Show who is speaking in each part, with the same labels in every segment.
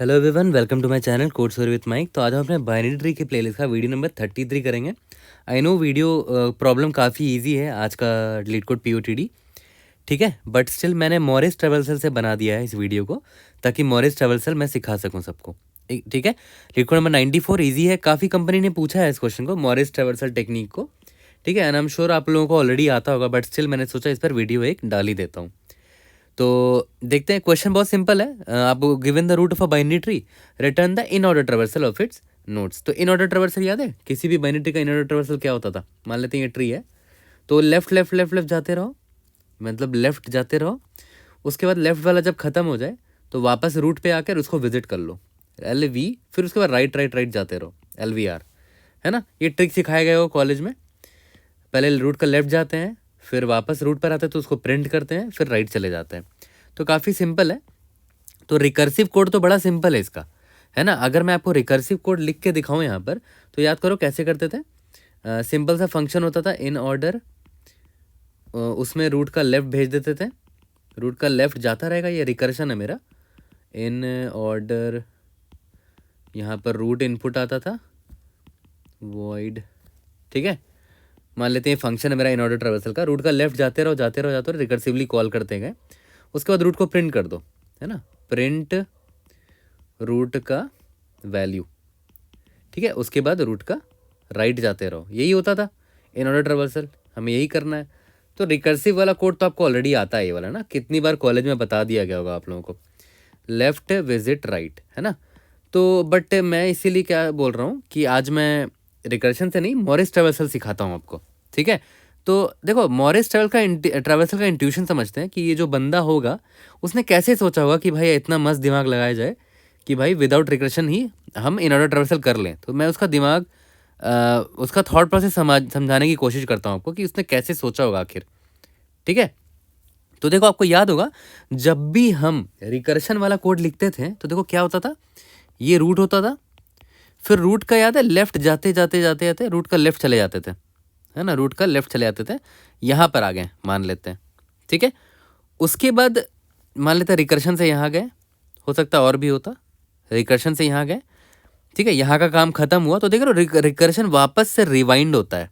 Speaker 1: Hello everyone, welcome to my channel code story with Mike. तो आज हम अपने बाइनरी ट्री की प्लेलिस्ट का वीडियो नंबर 33 करेंगे। आई नो वीडियो प्रॉब्लम काफ़ी इजी है आज का डिलीट कोड POTD, ठीक है, बट स्टिल मैंने मॉरिस ट्रेवल्सल से बना दिया है इस वीडियो को ताकि मॉरिस ट्रेवल्सल मैं सिखा सकूं सबको। ठीक है, डिलीट कोड नंबर 94 ईजी है। काफ़ी कंपनी ने पूछा है इस क्वेश्चन को, मॉरिस ट्रेवल्सल टेक्निक को, ठीक है, एंड आई एम श्योर आप लोगों को ऑलरेडी आता होगा, बट स्टिल मैंने सोचा इस पर वीडियो एक डाल ही देता हूँ। तो देखते हैं, क्वेश्चन बहुत सिंपल है। आपको given the root of a binary tree, return the in order traversal of its nodes. तो इन ऑर्डर ट्रेवर्सल याद है, किसी भी बाइनरी ट्री का इन ऑर्डर ट्रेवर्सल क्या होता था? मान लेते हैं ये ट्री है, तो लेफ्ट लेफ्ट लेफ्ट लेफ्ट जाते रहो, मतलब लेफ्ट जाते रहो। उसके बाद लेफ्ट वाला जब खत्म हो जाए तो वापस रूट पे आकर उसको विजिट कर लो, LV, फिर उसके बाद राइट राइट राइट जाते रहो, LVR, है ना। ये ट्रिक सिखाया गया हो कॉलेज में। पहले रूट का लेफ्ट जाते हैं, फिर वापस रूट पर आते हैं तो उसको प्रिंट करते हैं, फिर राइट चले जाते हैं। तो काफ़ी सिंपल है। तो रिकर्सिव कोड तो बड़ा सिंपल है इसका, है ना। अगर मैं आपको रिकर्सिव कोड लिख के दिखाऊं यहाँ पर, तो याद करो कैसे करते थे। सिंपल सा फंक्शन होता था इन ऑर्डर, उसमें रूट का लेफ्ट भेज देते थे, रूट का लेफ्ट जाता रहेगा, ये रिकर्शन है मेरा। इन ऑर्डर, यहाँ पर रूट इनपुट आता था, वॉइड, ठीक है। मान लेते हैं फंक्शन है मेरा इन ऑर्डर ट्रेवर्सल का, रूट का लेफ्ट जाते रहो जाते रहो जाते रहो, रिकर्सिवली कॉल करते गए। उसके बाद रूट को प्रिंट कर दो, है ना, प्रिंट रूट का वैल्यू, ठीक है। उसके बाद रूट का राइट जाते रहो, यही होता था इन ऑर्डर ट्रेवर्सल, हमें यही करना है। तो रिकर्सिव वाला कोड तो आपको ऑलरेडी आता है, ये वाला ना, कितनी बार कॉलेज में बता दिया गया होगा आप लोगों को, लेफ्ट विजिट राइट, है ना। तो बट मैं इसीलिए क्या बोल रहा हूँ कि आज मैं रिकर्शन से नहीं, मॉरिस ट्रेवर्सल सिखाता हूँ आपको, ठीक है। तो देखो, मॉरिस ट्रेवर्सल का इंट्यूशन समझते हैं कि ये जो बंदा होगा उसने कैसे सोचा होगा कि भाई इतना मस्त दिमाग लगाया जाए कि भाई विदाउट रिकर्शन ही हम इन ऑर्डर ट्रेवर्सल कर लें। तो मैं उसका दिमाग, उसका थॉट प्रोसेस समझाने की कोशिश करता हूँ आपको कि उसने कैसे सोचा होगा आखिर, ठीक है। तो देखो, आपको याद होगा जब भी हम रिकर्शन वाला कोड लिखते थे तो देखो क्या होता था, ये रूट होता था, फिर रूट का याद है लेफ्ट जाते जाते जाते जाते रूट का लेफ्ट चले जाते थे, है ना, रूट का लेफ्ट चले जाते थे, यहाँ पर आ गए मान लेते हैं, ठीक है। उसके बाद मान लेते हैं रिकर्शन से यहाँ गए, हो सकता और भी होता, रिकर्शन से यहाँ गए, ठीक है, यहाँ का काम खत्म हुआ तो देख रहे हो रिकर्शन वापस से रिवाइंड होता है,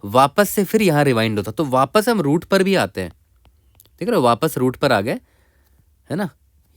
Speaker 1: वापस से फिर यहाँ रिवाइंड होता, तो वापस हम रूट पर भी आते हैं, देख रहे हो, वापस रूट पर आ गए, है ना।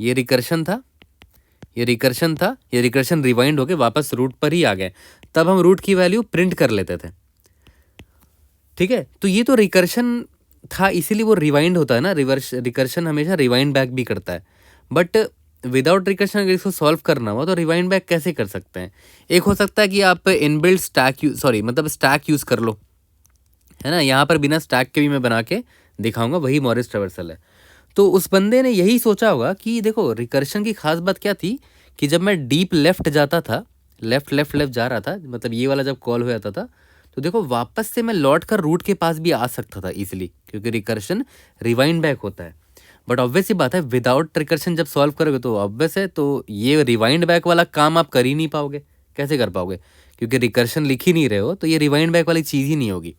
Speaker 1: ये रिकर्शन था, ये रिकर्शन था, ये रिकर्शन रिवाइंड होके वापस रूट पर ही आ गए, तब हम रूट की वैल्यू प्रिंट कर लेते थे, ठीक है। तो ये तो रिकर्शन था, इसीलिए वो रिवाइंड होता है ना, रिकर्शन हमेशा रिवाइंड बैक भी करता है। बट विदाउट रिकर्शन अगर इसको सॉल्व करना हो तो रिवाइंड बैक कैसे कर सकते हैं? एक हो सकता है कि आप इनबिल्ट स्टैक यूज़ कर लो, है ना। यहाँ पर बिना स्टैक के भी मैं बना के दिखाऊंगा, वही मॉरिस ट्रेवर्सल है। तो उस बंदे ने यही सोचा होगा कि देखो रिकर्शन की खास बात क्या थी कि जब मैं डीप लेफ्ट जाता था, लेफ्ट लेफ्ट लेफ्ट जा रहा था, मतलब ये वाला जब कॉल हो जाता था, तो देखो वापस से मैं लौट कर रूट के पास भी आ सकता था इजीली, क्योंकि रिकर्शन रिवाइंड बैक होता है। बट ऑब्वियस ही बात है, विदाउट रिकर्शन जब सॉल्व करोगे तो ऑब्वियस है, तो ये रिवाइंड बैक वाला काम आप कर ही नहीं पाओगे। कैसे कर पाओगे? क्योंकि रिकर्शन लिख ही नहीं रहे हो, तो ये रिवाइंड बैक वाली चीज़ ही नहीं होगी,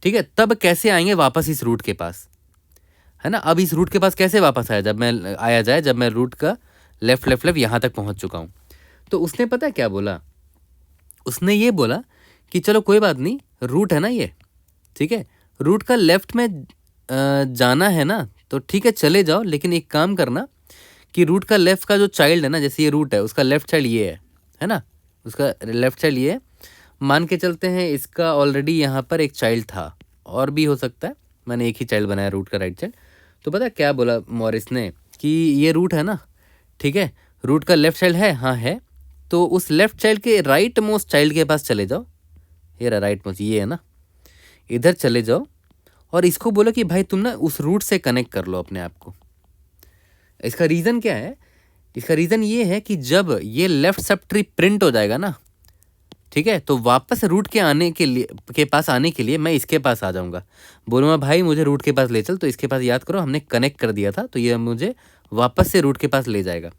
Speaker 1: ठीक है। तब कैसे आएंगे वापस इस रूट के पास, है ना। अब इस रूट के पास कैसे वापस आया जाए जब मैं रूट का लेफ्ट लेफ्ट लेफ्ट यहाँ तक पहुँच चुका हूँ। तो उसने पता है क्या बोला, उसने ये बोला कि चलो कोई बात नहीं, रूट है ना ये, ठीक है, रूट का लेफ्ट में जाना है ना, तो ठीक है चले जाओ, लेकिन एक काम करना कि रूट का लेफ्ट का जो चाइल्ड है ना, जैसे ये रूट है उसका लेफ्ट चाइल्ड ये है ना, उसका लेफ्ट चाइल्ड ये है, मान के चलते हैं इसका ऑलरेडी यहाँ पर एक चाइल्ड था, और भी हो सकता है, मैंने एक ही चाइल्ड बनाया रूट का राइट चाइल्ड। तो पता है क्या बोला मॉरिस ने कि ये रूट है ना, ठीक है, रूट का लेफ्ट चाइल्ड है, हाँ है, तो उस लेफ्ट चाइल्ड के राइट मोस्ट चाइल्ड के पास चले जाओ, ये रहा राइट मोस्ट, ये है ना, इधर चले जाओ और इसको बोलो कि भाई तुम ना उस रूट से कनेक्ट कर लो अपने आप को। इसका रीज़न क्या है? इसका रीज़न ये है कि जब ये लेफ्ट सब ट्री प्रिंट हो जाएगा ना, ठीक है, तो वापस रूट के पास आने के लिए मैं इसके पास आ जाऊंगा, बोलूँगा भाई मुझे रूट के पास ले चल, तो इसके पास याद करो हमने कनेक्ट कर दिया था, तो ये मुझे वापस से रूट के पास ले जाएगा।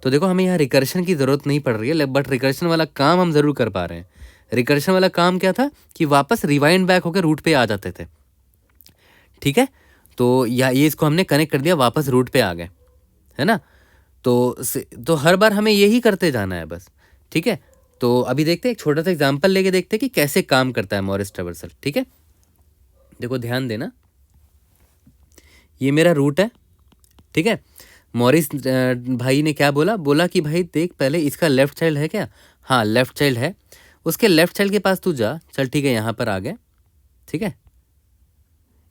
Speaker 1: तो देखो हमें यहाँ रिकर्शन की ज़रूरत नहीं पड़ रही है, बट रिकर्शन वाला काम हम ज़रूर कर पा रहे हैं। रिकर्शन वाला काम क्या था कि वापस रिवाइंड बैक होकर रूट पे आ जाते थे, ठीक है। तो ये इसको हमने कनेक्ट कर दिया, वापस रूट पे आ गए, है ना। तो हर बार हमें यही करते जाना है बस, ठीक है। तो अभी देखते हैं, एक छोटा सा एग्जांपल लेके देखते हैं कि कैसे काम करता है मॉरिस ट्रेवर्सल, ठीक है। देखो ध्यान देना, ये मेरा रूट है, ठीक है। मॉरिस भाई ने क्या बोला, बोला कि भाई देख पहले इसका लेफ्ट चाइल्ड है क्या, हाँ लेफ्ट चाइल्ड है, उसके लेफ्ट चाइल्ड के पास तू जा, चल ठीक है यहाँ पर आ गए, ठीक है।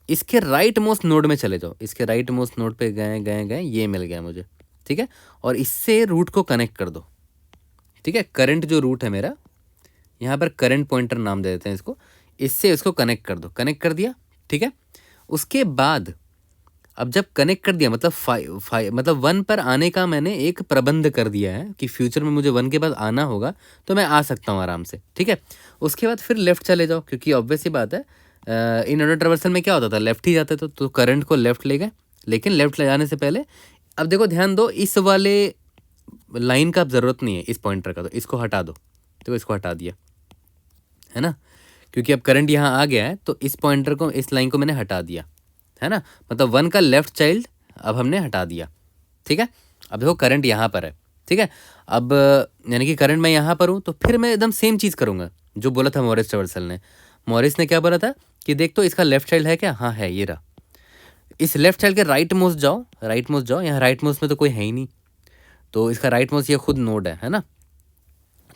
Speaker 1: इसके राइट मोस्ट नोड में चले जाओ, इसके राइट मोस्ट नोड पे गए गए गए, ये मिल गया मुझे, ठीक है। और इससे रूट को कनेक्ट कर दो, ठीक है। करंट जो रूट है मेरा, यहाँ पर करंट पॉइंटर नाम दे देते हैं इसको, इससे इसको कनेक्ट कर दो, कनेक्ट कर दिया, ठीक है। उसके बाद अब जब कनेक्ट कर दिया मतलब मतलब 1 पर आने का मैंने एक प्रबंध कर दिया है कि फ्यूचर में मुझे 1 के बाद आना होगा तो मैं आ सकता हूँ आराम से, ठीक है। उसके बाद फिर लेफ्ट चले जाओ, क्योंकि ऑब्वियस सी बात है इन ऑर्डर ट्रेवर्सल में क्या होता था, लेफ्ट ही जाते तो करंट को लेफ्ट ले गए, लेकिन लेफ्ट ले जाने से पहले अब देखो ध्यान दो, इस वाले लाइन का अब ज़रूरत नहीं है इस पॉइंटर का, तो इसको हटा दो, तो इसको हटा दिया है ना, क्योंकि अब करंट यहाँ आ गया है, तो इस पॉइंटर को, इस लाइन को मैंने हटा दिया है ना, मतलब 1 का लेफ्ट चाइल्ड अब हमने हटा दिया, ठीक है। अब देखो करंट यहाँ पर है, ठीक है। अब यानी कि करंट मैं यहाँ पर हूँ, तो फिर मैं एकदम सेम चीज़ करूँगा जो बोला था मॉरिस ट्रेवर्सल ने। मॉरिस ने क्या बोला था कि देख तो इसका लेफ्ट चाइल्ड है क्या, हाँ है, ये रहा। इस लेफ्ट चाइल्ड के राइट मोस्ट जाओ, राइट मोस्ट जाओ, यहाँ राइट मोस्ट में तो कोई है ही नहीं, तो इसका राइट मोस्ट ये खुद नोड है ना।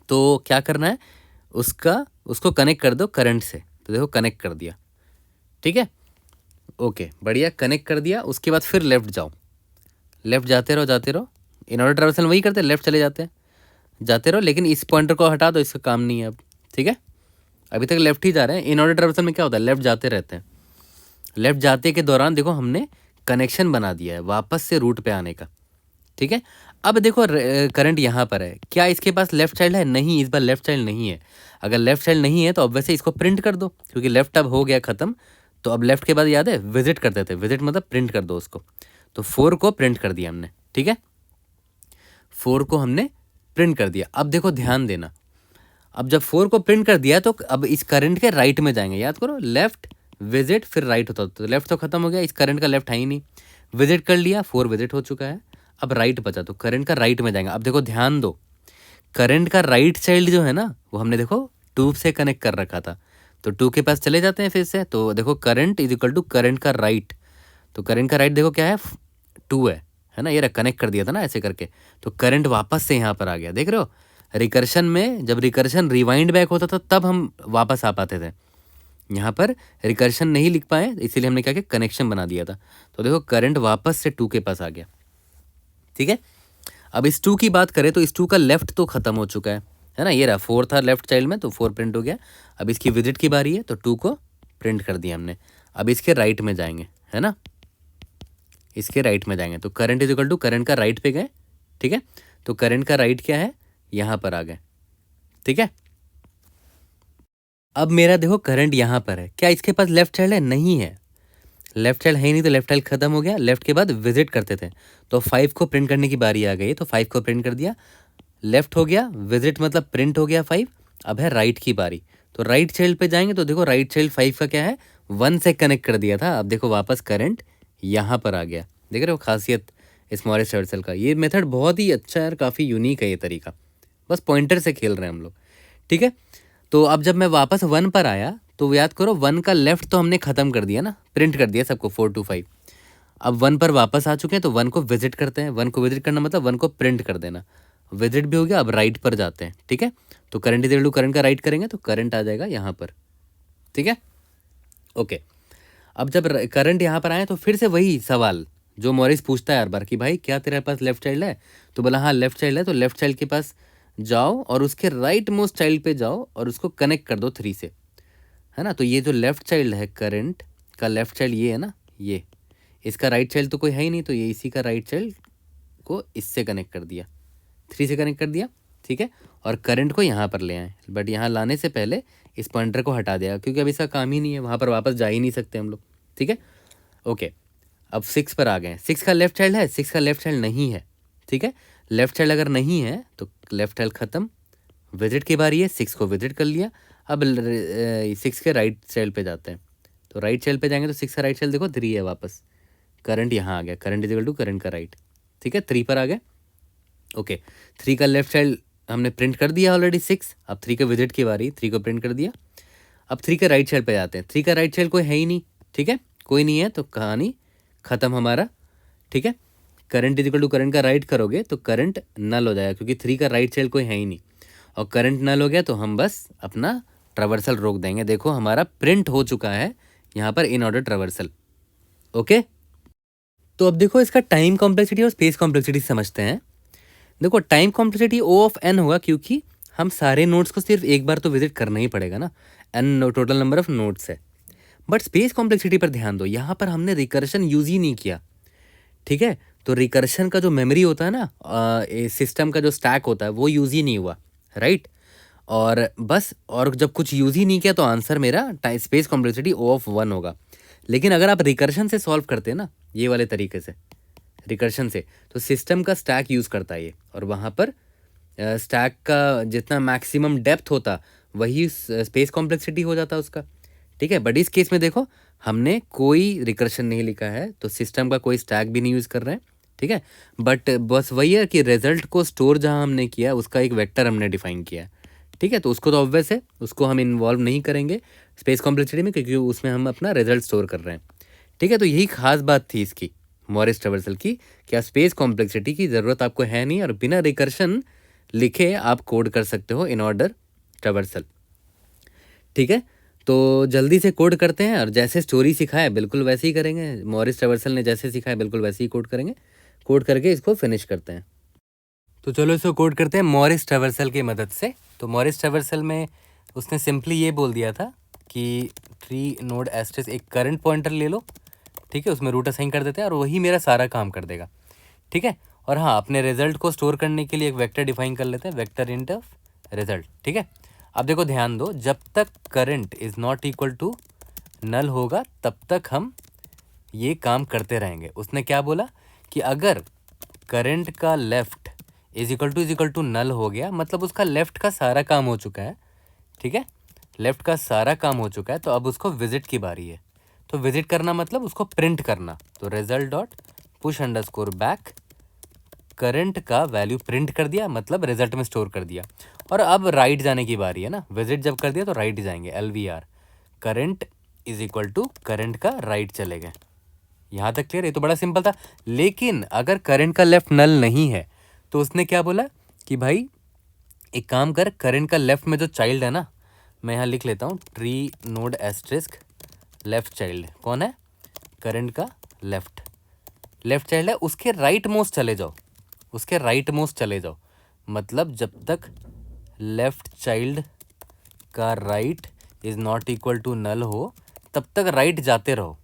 Speaker 1: तो क्या करना है, उसको कनेक्ट कर दो करंट से, तो देखो कनेक्ट कर दिया, ठीक है। ओके बढ़िया, कनेक्ट कर दिया। उसके बाद फिर लेफ्ट जाओ, लेफ्ट जाते रहो जाते रहो, इन ऑर्डर ट्रेवर्सल वही करते हैं, लेफ्ट चले जाते हैं, जाते रहो, लेकिन इस पॉइंटर को हटा दो, इसका काम नहीं है अब, ठीक है। अभी तक लेफ्ट ही जा रहे हैं, इन ऑर्डर ट्रेवर्सल में क्या होता है, लेफ्ट जाते रहते हैं। लेफ्ट जाते के दौरान देखो हमने कनेक्शन बना दिया है वापस से रूट पे आने का, ठीक है। अब देखो करंट यहाँ पर है, क्या इसके पास लेफ्ट चाइल्ड है, नहीं, इस बार लेफ्ट चाइल्ड नहीं है। अगर लेफ्ट चाइल्ड नहीं है तो अब वैसे इसको प्रिंट कर दो, क्योंकि लेफ्ट अब हो गया ख़त्म, तो अब लेफ्ट के बाद याद है विजिट करते थे, विजिट मतलब प्रिंट कर दो उसको, तो 4 को प्रिंट कर दिया हमने, ठीक है। 4 को हमने प्रिंट कर दिया। अब देखो ध्यान देना, अब जब 4 को प्रिंट कर दिया तो अब इस करंट के राइट में जाएंगे, याद करो लेफ्ट विजिट फिर राइट होता, तो लेफ्ट तो खत्म हो गया, इस करंट का लेफ्ट है ही नहीं, विजिट कर लिया, 4 विजिट हो चुका है, अब राइट बचा, तो करंट का राइट में जाएंगे। अब देखो ध्यान दो, करंट का राइट चाइल्ड जो है ना, वो हमने देखो 2 से कनेक्ट कर रखा था, तो 2 के पास चले जाते हैं फिर से, तो देखो current is equal to current का राइट, तो करंट का राइट देखो क्या है, 2 है ना, ये कनेक्ट कर दिया था ना ऐसे करके, तो करंट वापस से यहाँ पर आ गया, देख रहे हो। रिकर्शन में जब रिकर्शन रिवाइंड बैक होता था तब हम वापस आ पाते थे, यहाँ पर रिकर्शन नहीं लिख पाए, इसीलिए हमने क्या किया, कनेक्शन बना दिया था, तो देखो करंट वापस से 2 के पास आ गया, ठीक है। अब इस 2 की बात करें तो इस 2 का लेफ्ट तो खत्म हो चुका है ना, ये रहा 4 था लेफ्ट चाइल्ड में, तो 4 प्रिंट हो गया। अब इसकी विजिट की बारी है, तो 2 को प्रिंट कर दिया हमने। अब इसके राइट में जाएंगे, है ना, इसके राइट में जाएंगे, तो current is equal to current का राइट पे गए, ठीक है। तो करंट का राइट क्या है, यहाँ पर आ गए, ठीक है। अब मेरा देखो करंट यहाँ पर है, क्या इसके पास लेफ्ट चाइल्ड है, नहीं है, लेफ्ट चाइल्ड है ही नहीं, तो लेफ्ट चाइल्ड खत्म हो गया। लेफ्ट के बाद विजिट करते थे, तो 5 को प्रिंट करने की बारी आ गई, तो 5 को प्रिंट कर दिया, लेफ्ट हो गया, विजिट मतलब प्रिंट हो गया 5। अब है राइट की बारी, तो राइट चाइल्ड पे जाएंगे, तो देखो राइट चाइल्ड 5 का क्या है, 1 से कनेक्ट कर दिया था, अब देखो वापस करंट यहाँ पर आ गया, देख रहे हो खासियत इस मॉरिस ट्रेवर्सल का। ये मेथड बहुत ही अच्छा है, काफ़ी यूनिक है ये तरीका, बस पॉइंटर से खेल रहे हैं हम लोग, ठीक है। तो अब जब मैं वापस 1 पर आया, तो याद करो 1 का लेफ्ट तो हमने ख़त्म कर दिया ना, प्रिंट कर दिया सबको 4 to 5। अब 1 पर वापस आ चुके हैं, तो 1 को विजिट करते हैं, 1 को विजिट करना मतलब 1 को प्रिंट कर देना, विजिट भी हो गया। अब राइट पर जाते हैं, ठीक है। तो current is equal to current का राइट करेंगे, तो करंट आ जाएगा यहाँ पर, ठीक है, ओके। अब जब करंट यहाँ पर आए, तो फिर से वही सवाल जो मॉरिस पूछता है हर बार कि भाई क्या तेरे पास लेफ्ट चाइल्ड है, तो बोला हाँ लेफ्ट चाइल्ड है, तो लेफ्ट चाइल्ड के पास जाओ और उसके राइट मोस्ट चाइल्ड पे जाओ और उसको कनेक्ट कर दो 3 से, है ना। तो ये जो लेफ्ट चाइल्ड है करंट का लेफ्ट चाइल्ड ये है ना, ये इसका राइट चाइल्ड तो कोई है ही नहीं, तो ये इसी का राइट चाइल्ड को इससे कनेक्ट कर दिया, 3 से कनेक्ट कर दिया, ठीक है। और करंट को यहाँ पर ले आए, बट यहाँ लाने से पहले इस पॉइंटर को हटा दिया, क्योंकि अब इसका काम ही नहीं है, वहाँ पर वापस जा ही नहीं सकते हम लोग, ठीक है, ओके। अब 6 पर आ गए, 6 का लेफ्ट चाइल्ड है, 6 का लेफ्ट चाइल्ड नहीं है, ठीक है। लेफ्ट चाइल्ड अगर नहीं है तो लेफ्ट चाइल्ड ख़त्म, विजिट की बारी है, 6 को विजिट कर लिया। अब 6 के राइट चाइल्ड पे जाते हैं, तो राइट चाइल्ड पे जाएंगे, तो 6 का राइट चाइल्ड देखो 3 है वापस, करंट यहाँ आ गया, current is equal to current का राइट, ठीक है, 3 पर आ गए। ओके, 3 का लेफ्ट चाइल्ड हमने प्रिंट कर दिया ऑलरेडी 6। अब 3 का विजिट की बारी, 3 को प्रिंट कर दिया। अब 3 का राइट चाइल्ड पे जाते हैं। 3 का राइट चाइल्ड कोई है ही नहीं, ठीक है, कोई नहीं है तो कहानी ख़त्म हमारा, ठीक है। Current is equal to current का राइट करोगे तो करंट नल हो जाएगा, क्योंकि 3 का राइट चाइल्ड कोई है ही नहीं और करंट नल हो गया तो हम बस अपना ट्रावर्सल रोक देंगे। देखो हमारा प्रिंट हो चुका है यहाँ पर इन ऑर्डर ट्रावर्सल। ओके, तो अब देखो इसका टाइम कॉम्प्लेक्सिटी और स्पेस कॉम्प्लेक्सिटी समझते हैं। देखो time complexity O of N होगा, क्योंकि हम सारे नोड्स को सिर्फ एक बार तो विजिट करना ही पड़ेगा ना, N total number of nodes है। बट स्पेस कॉम्प्लेक्सिटी पर ध्यान दो, यहाँ पर हमने रिकर्शन यूज ही नहीं किया, ठीक है। तो रिकर्शन का जो मेमोरी होता है ना, सिस्टम का जो स्टैक होता है वो यूज ही नहीं हुआ, राइट। और बस, और जब कुछ यूज ही नहीं किया तो आंसर मेरा स्पेस कॉम्प्लेक्सिटी ओ ऑफ 1 होगा। लेकिन अगर आप रिकर्शन से सॉल्व करते हैं ना, ये वाले तरीके से रिकर्शन से, तो सिस्टम का स्टैक यूज़ करता है ये, और वहाँ पर स्टैक का जितना मैक्सिमम डेप्थ होता वही स्पेस कॉम्प्लेक्सिटी हो जाता उसका, ठीक है। बट इस केस में देखो हमने कोई रिकर्शन नहीं लिखा है, तो सिस्टम का कोई स्टैक भी नहीं यूज़ कर रहे हैं, ठीक है। बट बस वही है कि रिजल्ट को स्टोर जहाँ हमने किया उसका एक वेक्टर हमने डिफाइन किया है, ठीक है। तो उसको तो ऑब्वियस है, उसको हम इन्वॉल्व नहीं करेंगे स्पेस कॉम्प्लेक्सिटी में, क्योंकि उसमें हम अपना रिजल्ट स्टोर कर रहे हैं, ठीक है। तो यही खास बात थी इसकी, मॉरिस ट्रावर्सल की, क्या स्पेस कॉम्प्लेक्सिटी की ज़रूरत आपको है नहीं, और बिना रिकर्शन लिखे आप कोड कर सकते हो इन ऑर्डर ट्रावर्सल, ठीक है। तो जल्दी से कोड करते हैं, और जैसे स्टोरी सिखाया बिल्कुल वैसे ही करेंगे, मॉरिस ट्रावर्सल ने जैसे सिखाया बिल्कुल वैसे ही कोड करेंगे। कोड करके इसको फिनिश करते हैं। तो चलो इसको कोड करते हैं मॉरिस ट्रावर्सल की मदद से। तो मॉरिस ट्रावर्सल में उसने सिंपली ये बोल दिया था कि ट्री नोड एस्ट्रेस एक करंट पॉइंटर ले लो, ठीक है, उसमें रूट असाइन कर देते हैं और वही मेरा सारा काम कर देगा, ठीक है। और हाँ, अपने रिजल्ट को स्टोर करने के लिए एक वेक्टर डिफाइन कर लेते हैं, वेक्टर इंट ऑफ रिजल्ट, ठीक है। अब देखो ध्यान दो, जब तक current is not equal to null होगा तब तक हम ये काम करते रहेंगे। उसने क्या बोला कि अगर करंट का left is equal to null हो गया, मतलब उसका लेफ्ट का सारा काम हो चुका है, ठीक है, लेफ्ट का सारा काम हो चुका है, तो अब उसको विजिट की बारी है। तो विजिट करना मतलब उसको प्रिंट करना, तो result dot push underscore back, current का वैल्यू प्रिंट कर दिया, मतलब रिजल्ट में स्टोर कर दिया। और अब राइट जाने की बारी है ना, विजिट जब कर दिया तो राइट जाएंगे, LVR current is equal to current का राइट चले गए। यहाँ तक क्लियर? ये तो बड़ा सिंपल था। लेकिन अगर करंट का लेफ्ट नल नहीं है तो उसने क्या बोला कि भाई एक काम कर, करंट का लेफ्ट में जो चाइल्ड है ना, मैं यहाँ लिख लेता हूँ, tree node asterisk left child कौन है, करंट का लेफ्ट चाइल्ड है, उसके राइट मोस्ट चले जाओ, उसके राइट मोस्ट चले जाओ। मतलब जब तक लेफ्ट चाइल्ड का right is not equal to null हो तब तक राइट जाते रहो,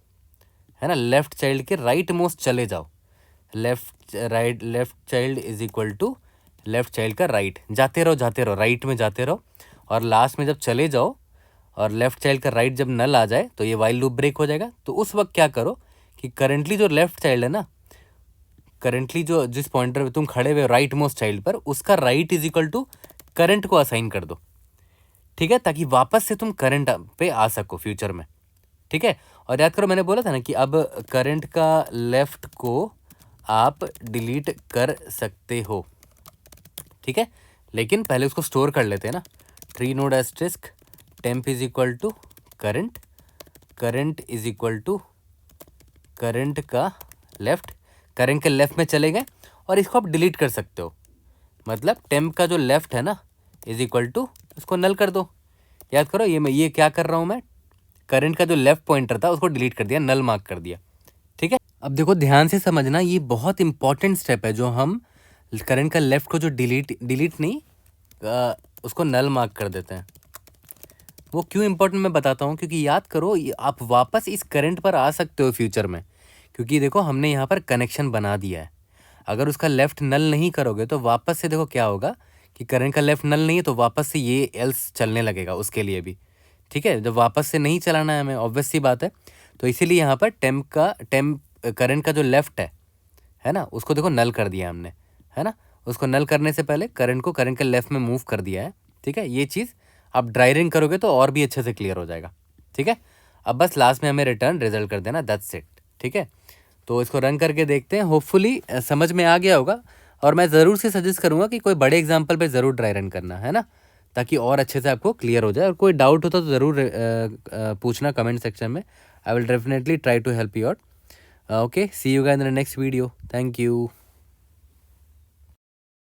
Speaker 1: है ना। लेफ्ट चाइल्ड के राइट मोस्ट चले जाओ, left child is equal to left child का राइट, जाते रहो राइट में जाते रहो, और लास्ट में जब चले जाओ और लेफ्ट चाइल्ड का राइट जब नल आ जाए तो ये वाइल लूप ब्रेक हो जाएगा। तो उस वक्त क्या करो कि करंटली जो लेफ्ट चाइल्ड है ना, करंटली जो जिस पॉइंटर पे तुम खड़े हुए राइट मोस्ट चाइल्ड पर, उसका right is equal to current को असाइन कर दो, ठीक है, ताकि वापस से तुम करंट पे आ सको फ्यूचर में, ठीक है। और याद करो मैंने बोला था ना कि अब करंट का लेफ्ट को आप डिलीट कर सकते हो, ठीक है, लेकिन पहले उसको स्टोर कर लेते हैं ना। Tree node asterisk temp is equal to current is equal to current का लेफ्ट, करंट के लेफ्ट में चले गए और इसको आप डिलीट कर सकते हो, मतलब टेम्प का जो लेफ्ट है ना इज इक्वल टू, उसको नल कर दो। याद करो ये क्या कर रहा हूँ मैं, करंट का जो लेफ्ट पॉइंटर था उसको डिलीट कर दिया, नल मार्क कर दिया, ठीक है। अब देखो ध्यान से समझना, ये बहुत इंपॉर्टेंट स्टेप है, जो हम करंट का लेफ्ट को जो डिलीट नहीं उसको नल मार्क कर देते हैं। वो क्यों इंपॉर्टेंट मैं बताता हूँ, क्योंकि याद करो आप वापस इस करंट पर आ सकते हो फ्यूचर में, क्योंकि देखो हमने यहाँ पर कनेक्शन बना दिया है। अगर उसका लेफ्ट नल नहीं करोगे तो वापस से देखो क्या होगा कि करंट का लेफ्ट नल नहीं है तो वापस से ये एल्स चलने लगेगा उसके लिए भी, ठीक है। जब वापस से नहीं चलाना है हमें, ऑब्वियस सी बात है, तो इसीलिए यहाँ पर करंट का जो लेफ्ट है ना, उसको देखो नल कर दिया हमने, है ना। उसको नल करने से पहले करंट को करंट के लेफ्ट में मूव कर दिया है, ठीक है। ये चीज़ आप ड्राई रन करोगे तो और भी अच्छे से क्लियर हो जाएगा, ठीक है। अब बस लास्ट में हमें रिटर्न रिजल्ट कर देना, दैट्स इट, ठीक है। तो इसको रन करके देखते हैं, होपफुली समझ में आ गया होगा। और मैं ज़रूर से सजेस्ट करूँगा कि कोई बड़े एग्जाम्पल पे ज़रूर ड्राई रन करना है ना, ताकि और अच्छे से आपको क्लियर हो जाए। और कोई डाउट होता तो ज़रूर पूछना कमेंट सेक्शन में। I will definitely try to help you out. Okay, see you guys in the next video. Thank you.